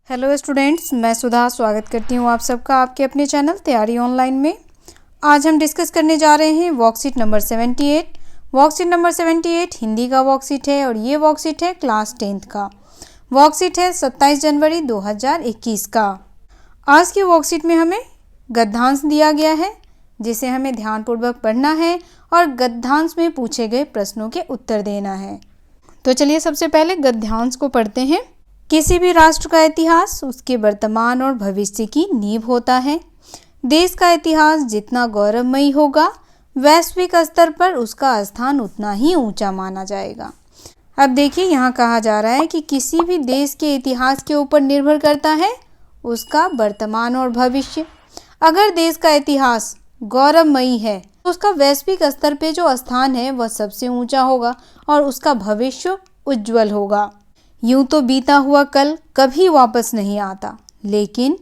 Hello students, मैं सुधा स्वागत करती हूँ आप सबका आपके अपने चैनल तैयारी ऑनलाइन में। आज हम डिस्कस करने जा रहे हैं worksheet number 78। Worksheet number 78 Hindi का वर्कशीट है और ये वर्कशीट है क्लास 10th का। वर्कशीट है 27 जनवरी 2021 का। आज की वर्कशीट में हमें गद्यांश दिया गया है जिसे हमें ध्यानपूर्वक पढ़ना है और गद्यांश में पूछे गए प्रश्नों के उत्तर देना है। तो चलिए सबसे पहले गद्यांश को पढ़ते हैं। किसी भी राष्ट्र का इतिहास उसके वर्तमान और भविष्य की नींव होता है। देश का इतिहास जितना गौरवमयी होगा, वैश्विक स्तर पर उसका स्थान उतना ही ऊंचा माना जाएगा। अब देखिए, यहाँ कहा जा रहा है कि किसी भी देश के इतिहास के ऊपर निर्भर करता है उसका वर्तमान और भविष्य। अगर देश का इतिहास गौरवमयी है तो उसका वैश्विक स्तर पे जो स्थान है वह सबसे ऊंचा होगा और उसका भविष्य उज्जवल होगा। यूं तो बीता हुआ कल कभी वापस नहीं आता, लेकिन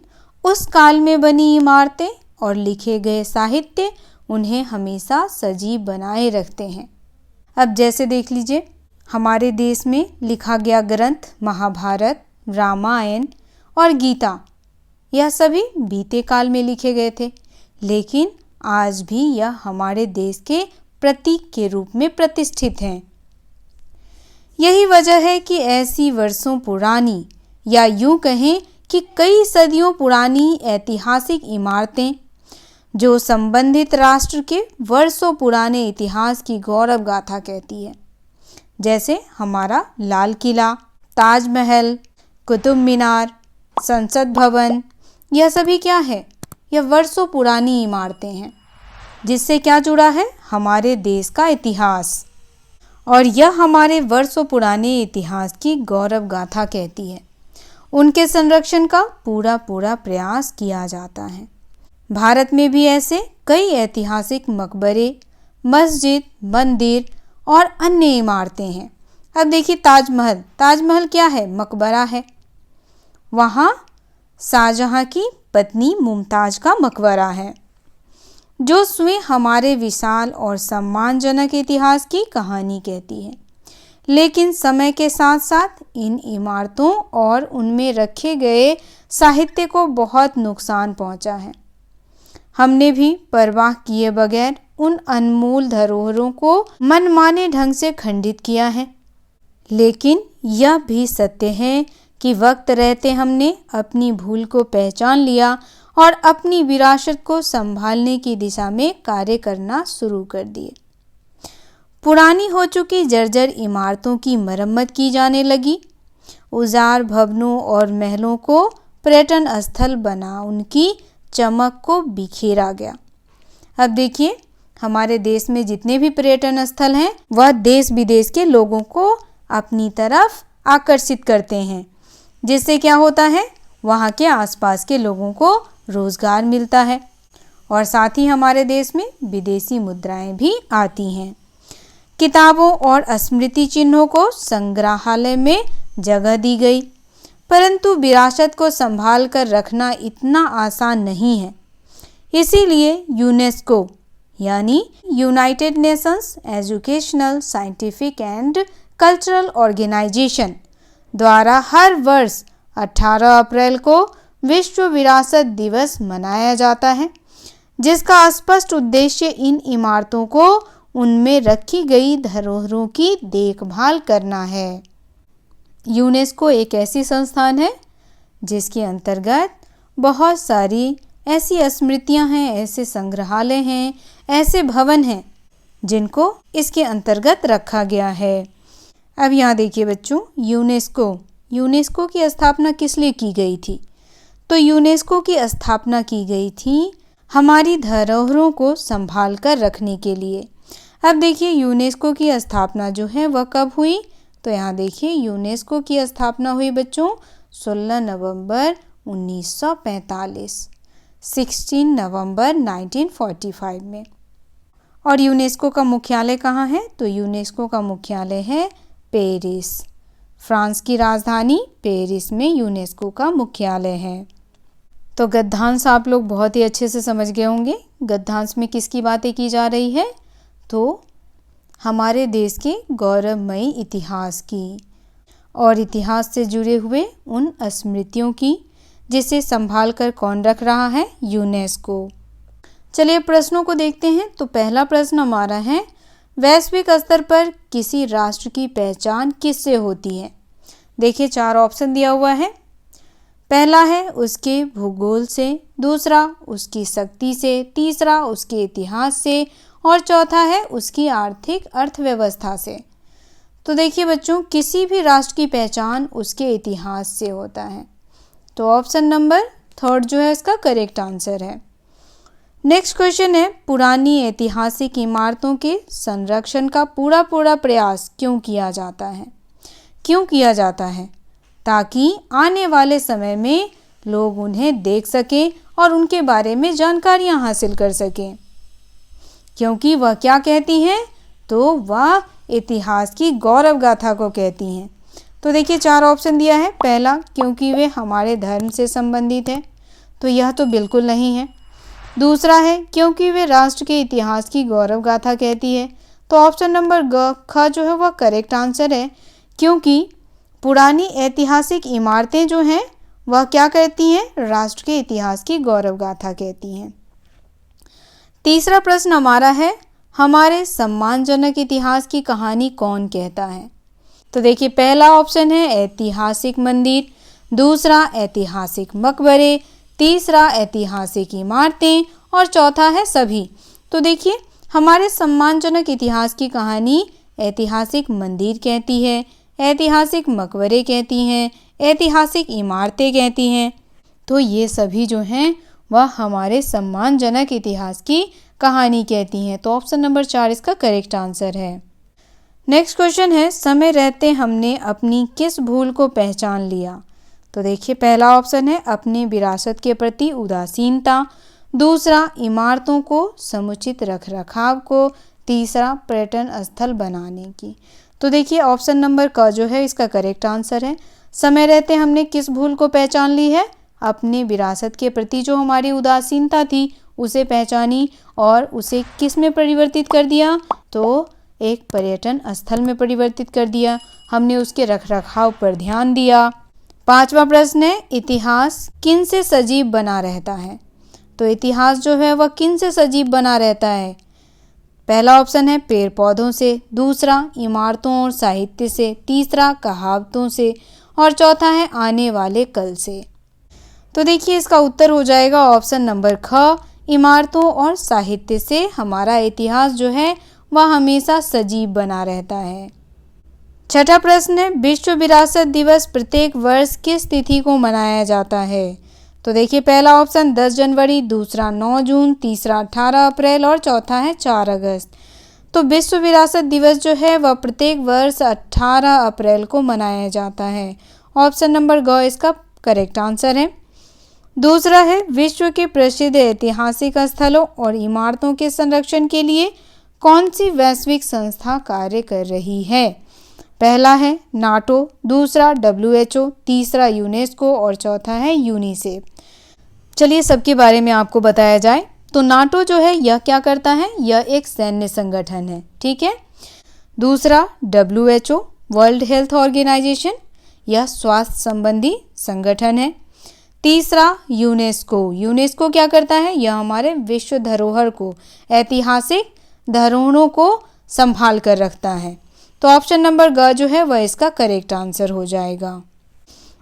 उस काल में बनी इमारतें और लिखे गए साहित्य उन्हें हमेशा सजीव बनाए रखते हैं। अब जैसे देख लीजिए, हमारे देश में लिखा गया ग्रंथ महाभारत, रामायण और गीता, यह सभी बीते काल में लिखे गए थे, लेकिन आज भी यह हमारे देश के प्रतीक के रूप में प्रतिष्ठित हैं। यही वजह है कि ऐसी वर्षों पुरानी या यूं कहें कि कई सदियों पुरानी ऐतिहासिक इमारतें जो संबंधित राष्ट्र के वर्षों पुराने इतिहास की गौरव गाथा कहती है, जैसे हमारा लाल किला, ताजमहल, कुतुब मीनार, संसद भवन, यह सभी क्या है? यह वर्षों पुरानी इमारतें हैं जिससे क्या जुड़ा है? हमारे देश का इतिहास। और यह हमारे वर्षों पुराने इतिहास की गौरव गाथा कहती है। उनके संरक्षण का पूरा प्रयास किया जाता है। भारत में भी ऐसे कई ऐतिहासिक मकबरे, मस्जिद, मंदिर और अन्य इमारतें हैं। अब देखिए, ताजमहल क्या है? मकबरा है। वहाँ शाहजहां की पत्नी मुमताज का मकबरा है जो स्वयं हमारे विशाल और सम्मानजनक इतिहास की कहानी कहती है। लेकिन समय के साथ साथ इन इमारतों और उनमें रखे गए साहित्य को बहुत नुकसान पहुंचा है। हमने भी परवाह किए बगैर उन अनमोल धरोहरों को मनमाने ढंग से खंडित किया है। लेकिन यह भी सत्य है कि वक्त रहते हमने अपनी भूल को पहचान लिया और अपनी विरासत को संभालने की दिशा में कार्य करना शुरू कर दिए। पुरानी हो चुकी जर्जर इमारतों की मरम्मत की जाने लगी। उजाड़ भवनों और महलों को पर्यटन स्थल बना उनकी चमक को बिखेरा गया। अब देखिए, हमारे देश में जितने भी पर्यटन स्थल हैं वह देश विदेश के लोगों को अपनी तरफ आकर्षित करते हैं, जिससे क्या होता है? वहाँ के आसपास के लोगों को रोजगार मिलता है और साथ ही हमारे देश में विदेशी मुद्राएं भी आती हैं। किताबों और स्मृति चिन्हों को संग्रहालय में जगह दी गई, परंतु विरासत को संभाल कर रखना इतना आसान नहीं है। इसीलिए यूनेस्को यानी United Nations Educational, Scientific and Cultural Organization द्वारा हर वर्ष 18 अप्रैल को विश्व विरासत दिवस मनाया जाता है, जिसका स्पष्ट उद्देश्य इन इमारतों को उनमें रखी गई धरोहरों की देखभाल करना है। यूनेस्को एक ऐसी संस्थान है जिसके अंतर्गत बहुत सारी ऐसी स्मृतियां हैं, ऐसे संग्रहालय हैं, ऐसे भवन हैं जिनको इसके अंतर्गत रखा गया है। अब यहाँ देखिए बच्चों, यूनेस्को की स्थापना किस लिए की गई थी? तो यूनेस्को की स्थापना की गई थी हमारी धरोहरों को संभाल कर रखने के लिए। अब देखिए, यूनेस्को की स्थापना जो है वह कब हुई? तो यहाँ देखिए, यूनेस्को की स्थापना हुई बच्चों 16 नवंबर 1945, 16 नवंबर 1945 में। और यूनेस्को का मुख्यालय कहाँ है? तो यूनेस्को का मुख्यालय है पेरिस। फ्रांस की राजधानी पेरिस में यूनेस्को का मुख्यालय है। तो गद्यांश आप लोग बहुत ही अच्छे से समझ गए होंगे। गद्यांश में किसकी बातें की जा रही है? तो हमारे देश के गौरवमयी इतिहास की। और इतिहास से जुड़े हुए उन स्मृतियों की जिसे संभाल कर कौन रख रहा है? यूनेस्को। चलिए प्रश्नों को देखते हैं। तो पहला प्रश्न हमारा है, वैश्विक स्तर पर किसी राष्ट्र की पहचान किससे होती है? देखिए 4 ऑप्शन दिया हुआ है। पहला है उसके भूगोल से, दूसरा उसकी शक्ति से, तीसरा उसके इतिहास से और चौथा है उसकी आर्थिक अर्थव्यवस्था से। तो देखिए बच्चों, किसी भी राष्ट्र की पहचान उसके इतिहास से होता है। तो ऑप्शन नंबर 3 जो है इसका करेक्ट आंसर है। नेक्स्ट क्वेश्चन है, पुरानी ऐतिहासिक इमारतों के संरक्षण का पूरा प्रयास क्यों किया जाता है? क्यों किया जाता है? ताकि आने वाले समय में लोग उन्हें देख सकें और उनके बारे में जानकारियां हासिल कर सकें। क्योंकि वह क्या कहती हैं? तो वह इतिहास की गौरव गाथा को कहती हैं। तो देखिए 4 ऑप्शन दिया है। पहला, क्योंकि वे हमारे धर्म से संबंधित है, तो यह तो बिल्कुल नहीं है। दूसरा है, क्योंकि वे राष्ट्र के इतिहास की गौरव गाथा कहती है, तो ऑप्शन नंबर ख जो है वह करेक्ट आंसर है। क्योंकि पुरानी ऐतिहासिक इमारतें जो हैं वह क्या कहती हैं? राष्ट्र के इतिहास की गौरव गाथा कहती हैं। तीसरा प्रश्न हमारा है, हमारे सम्मानजनक इतिहास की कहानी कौन कहता है? तो देखिए पहला ऑप्शन है ऐतिहासिक मंदिर, दूसरा ऐतिहासिक मकबरे, तीसरा ऐतिहासिक इमारतें और चौथा है सभी। तो देखिए हमारे सम्मानजनक इतिहास की कहानी ऐतिहासिक मंदिर कहती है, ऐतिहासिक मकबरे कहती हैं, ऐतिहासिक इमारतें कहती हैं। तो ये सभी जो हैं वह हमारे सम्मानजनक इतिहास की कहानी कहती हैं। तो ऑप्शन नंबर 4 इसका करेक्ट आंसर है। नेक्स्ट क्वेश्चन है, समय रहते हमने अपनी किस भूल को पहचान लिया? तो देखिए पहला ऑप्शन है अपनी विरासत के प्रति उदासीनता, दूसरा इमारतों को समुचित रखरखाव को, तीसरा पर्यटन स्थल बनाने की। तो देखिए ऑप्शन नंबर क जो है इसका करेक्ट आंसर है। समय रहते हमने किस भूल को पहचान ली है? अपनी विरासत के प्रति जो हमारी उदासीनता थी उसे पहचानी और उसे किस में परिवर्तित कर दिया? तो एक पर्यटन स्थल में परिवर्तित कर दिया। हमने उसके रखरखाव पर ध्यान दिया। पांचवा प्रश्न है, इतिहास किन से सजीव बना रहता है? तो इतिहास जो है वह किन से सजीव बना रहता है? पहला ऑप्शन है पेड़ पौधों से, दूसरा इमारतों और साहित्य से, तीसरा कहावतों से और चौथा है आने वाले कल से। तो देखिए इसका उत्तर हो जाएगा ऑप्शन नंबर ख, इमारतों और साहित्य से हमारा इतिहास जो है वह हमेशा सजीव बना रहता है। छठा प्रश्न है, विश्व विरासत दिवस प्रत्येक वर्ष किस तिथि को मनाया जाता है? तो देखिए पहला ऑप्शन 10 जनवरी, दूसरा 9 जून, तीसरा 18 अप्रैल और चौथा है 4 अगस्त। तो विश्व विरासत दिवस जो है वह प्रत्येक वर्ष 18 अप्रैल को मनाया जाता है। ऑप्शन नंबर ग इसका करेक्ट आंसर है। दूसरा है, विश्व के प्रसिद्ध ऐतिहासिक स्थलों और इमारतों के संरक्षण के लिए कौन सी वैश्विक संस्था कार्य कर रही है? पहला है नाटो, दूसरा WHO, तीसरा यूनेस्को और चौथा है यूनिसेफ। चलिए सबके बारे में आपको बताया जाए। तो नाटो जो है यह क्या करता है? यह एक सैन्य संगठन है, ठीक है। दूसरा WHO, वर्ल्ड हेल्थ ऑर्गेनाइजेशन, यह स्वास्थ्य संबंधी संगठन है। तीसरा यूनेस्को, यूनेस्को क्या करता है? यह हमारे विश्व धरोहर को, ऐतिहासिक धरोहरों को संभाल कर रखता है। तो ऑप्शन नंबर ग जो है वह इसका करेक्ट आंसर हो जाएगा।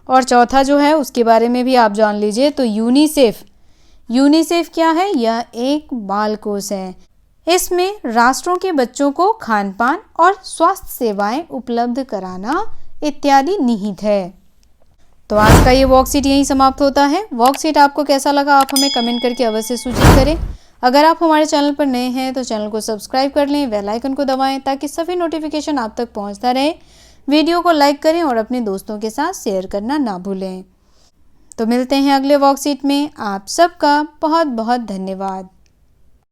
और चौथा जो है उसके बारे में भी आप जान लीजिए। तो यूनिसेफ, यूनिसेफ क्या है? यह एक बाल कोष है। इसमें राष्ट्रों के बच्चों को खान पान और स्वास्थ्य सेवाएं उपलब्ध कराना इत्यादि निहित है। तो आज का ये वर्कशीट यहीं समाप्त होता है। वर्कशीट आपको कैसा लगा आप हमें कमेंट करके अवश्य सूचित करें। अगर आप हमारे चैनल पर नए हैं तो चैनल को सब्सक्राइब कर लें, बेल आइकन को दबाएं ताकि सभी नोटिफिकेशन आप तक पहुंचता रहे। वीडियो को लाइक करें और अपने दोस्तों के साथ शेयर करना ना भूलें। तो मिलते हैं अगले वर्कशीट में। आप सबका बहुत बहुत धन्यवाद।